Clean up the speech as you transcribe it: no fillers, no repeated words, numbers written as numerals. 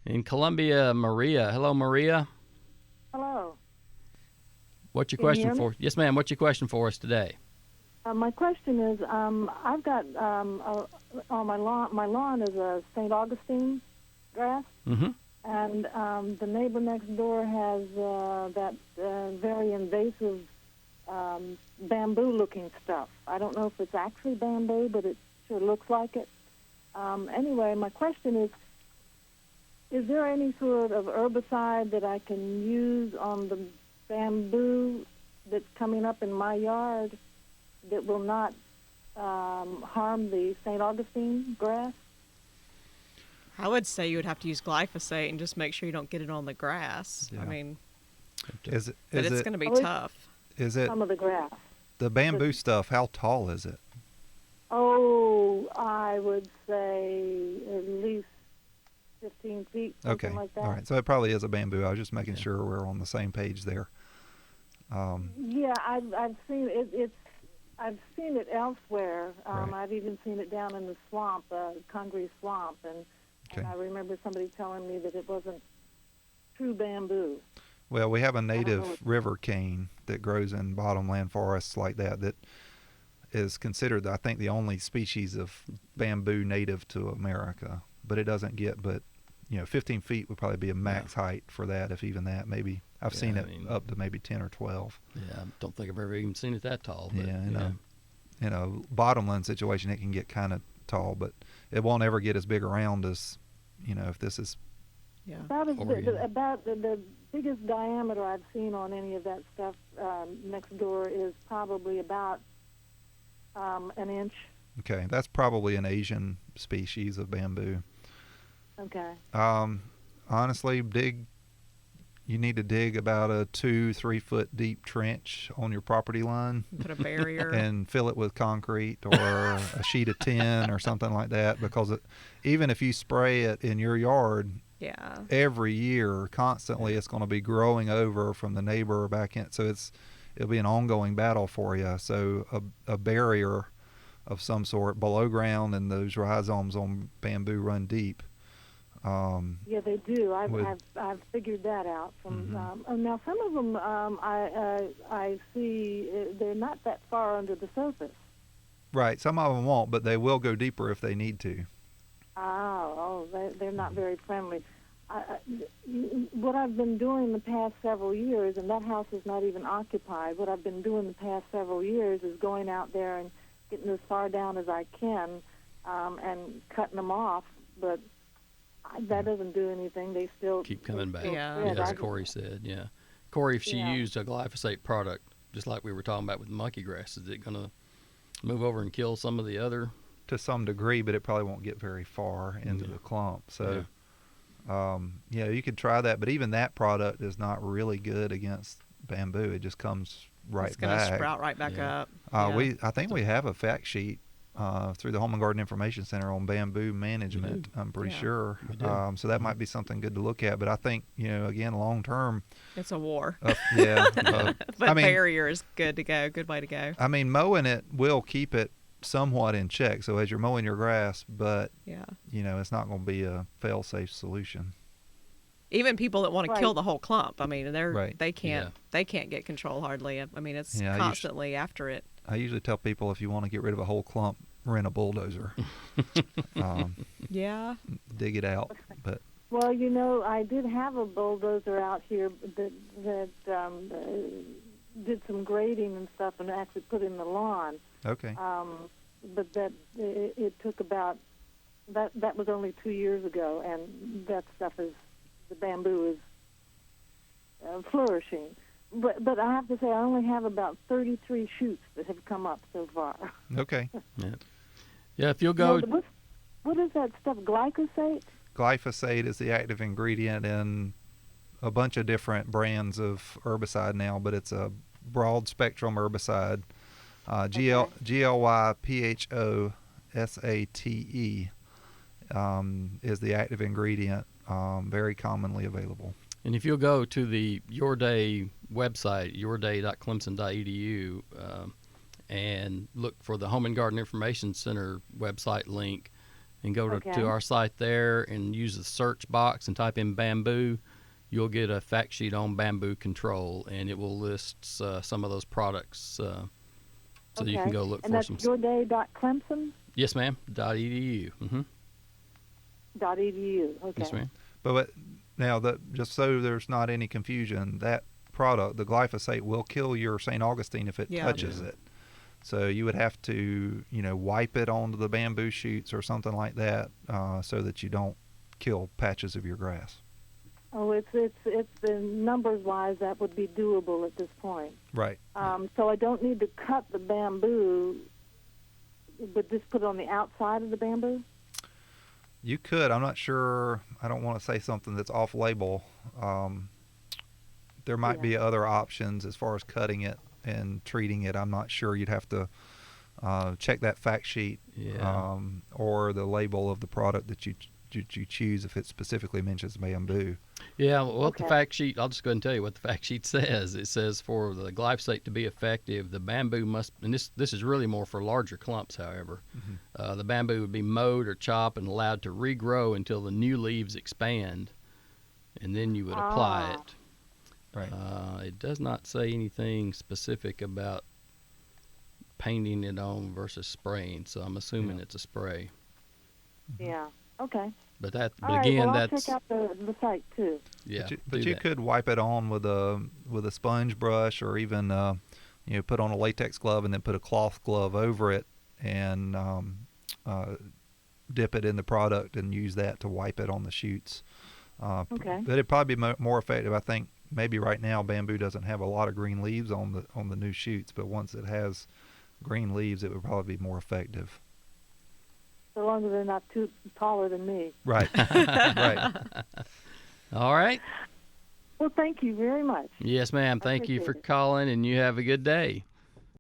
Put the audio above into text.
In Columbia, Maria. Hello, Maria. Hello. What's your Can you question hear me? for? Yes, ma'am. What's your question for us today? My question is, I've got on my lawn. My lawn is a St. Augustine grass, Mm-hmm. and the neighbor next door has that very invasive bamboo-looking stuff. I don't know if it's actually bamboo, but it sure looks like it. Anyway, my question is there any sort of herbicide that I can use on the bamboo that's coming up in my yard that will not harm the St. Augustine grass? I would say you would have to use glyphosate and just make sure you don't get it on the grass. Yeah. I mean, Is it? but Is it's it? going to be Oh, tough. Is it Some of the grass. the bamboo stuff? How tall is it? Oh, I would say at least 15 feet, something Okay. like that. All right. So it probably is a bamboo. I was just making sure we're on the same page there. Yeah, I've seen it. I've seen it elsewhere. Right. I've even seen it down in the swamp, Conway swamp, and Okay. I remember somebody telling me that it wasn't true bamboo. Well, we have a know. native river cane that grows in bottomland forests like that is considered, I think, the only species of bamboo native to America. But it doesn't get 15 feet would probably be a max height for that, if even that. Maybe I've Yeah, seen I it mean- up to maybe 10 or 12. Yeah, I don't think I've ever even seen it that tall. But, Yeah, in a bottomland situation, it can get kind of tall, but it won't ever get as big around as, if this is. Yeah. About Oregon. about the biggest diameter I've seen on any of that stuff next door is probably about an inch. Okay, that's probably an Asian species of bamboo. Okay. Honestly, you need to dig about a 2-3 foot deep trench on your property line Put a barrier. and fill it with concrete or a sheet of tin or something like that, because even if you spray it in your yard Yeah. every year constantly, it's going to be growing over from the neighbor back in, so it'll be an ongoing battle for you. So a barrier of some sort below ground, and those rhizomes on bamboo run deep. Yeah, they do. With- I've figured that out. From Mhm. now, some of them I see they're not that far under the surface. Right, some of them won't, but they will go deeper if they need to. They're not very friendly. What I've been doing the past several years, and that house is not even occupied, what I've been doing the past several years is going out there and getting as far down as I can and cutting them off, but that doesn't do anything. They still keep coming back. Yeah. Yeah, as I- Corey said. Yeah, Corey, if she Yeah. used a glyphosate product, just like we were talking about with monkey grass, is it going to move over and kill some of the other? To some degree, but it probably won't get very far into Yeah. the clump. So, you could try that, but even that product is not really good against bamboo. It just comes right It's going to back. sprout right back Yeah. up. Yeah. I think we have a fact sheet through the Home and Garden Information Center on bamboo management. I'm pretty Yeah. sure. We do. So that might be something good to look at. But I think, again, long term, It's a war. yeah. But I mean, barrier is good to go. Good way to go. I mean, mowing it will keep it somewhat in check. So as you're mowing your grass, but Yeah. it's not going to be a fail-safe solution. Even people that want to Right. kill the whole clump, I mean, Right. they can't get control hardly. I mean, it's Yeah, constantly after it. I usually tell people, if you want to get rid of a whole clump, rent a bulldozer. Yeah. Dig it out. But Well, I did have a bulldozer out here that did some grading and stuff and actually put in the lawn. okay. But that it took about that was only 2 years ago, and that stuff the bamboo is flourishing. But I have to say, I only have about 33 shoots that have come up so far. Okay. Yeah, if you'll go. Now, what is that stuff? Glyphosate? Glyphosate is the active ingredient in a bunch of different brands of herbicide now, but it's a broad spectrum herbicide. GLYPHOSATE is the active ingredient, very commonly available. And if you'll go to the Your Day website, yourday.clemson.edu, and look for the Home and Garden Information Center website link, and go Okay. to our site there and use the search box and type in bamboo, you'll get a fact sheet on bamboo control, and it will list some of those products. So you can go look and for that's some. yourday.clemson.edu. Yes, ma'am. .edu. Mm-hmm. .edu. Okay. Yes, ma'am. But now, just so there's not any confusion, that product, the glyphosate, will kill your St. Augustine if it touches it. So you would have to, wipe it onto the bamboo shoots or something like that, so that you don't kill patches of your grass. Oh, it's the numbers wise that would be doable at this point. Right. So I don't need to cut the bamboo, but just put it on the outside of the bamboo. You could. I'm not sure. I don't want to say something that's off label. There might be other options as far as cutting it and treating it. I'm not sure. You'd have to check that fact sheet or the label of the product that you choose if it specifically mentions bamboo. Yeah, well, the fact sheet, I'll just go ahead and tell you what the fact sheet says. It says for the glyphosate to be effective, the bamboo must, and this is really more for larger clumps, however, the bamboo would be mowed or chopped and allowed to regrow until the new leaves expand, and then you would apply it. Right. It does not say anything specific about painting it on versus spraying, so I'm assuming it's a spray. Yeah. Okay. But All again, right, well, that's I'll check out the site too. yeah. But do you that. could wipe it on with a sponge brush, or even put on a latex glove and then put a cloth glove over it and dip it in the product and use that to wipe it on the shoots. Okay. But it'd probably be more effective. I think maybe right now bamboo doesn't have a lot of green leaves on the new shoots, but once it has green leaves, it would probably be more effective. So long as they're not too taller than me. Right. Right. All right. Well, thank you very much. Yes, ma'am. Thank you for appreciate it. calling, and you have a good day.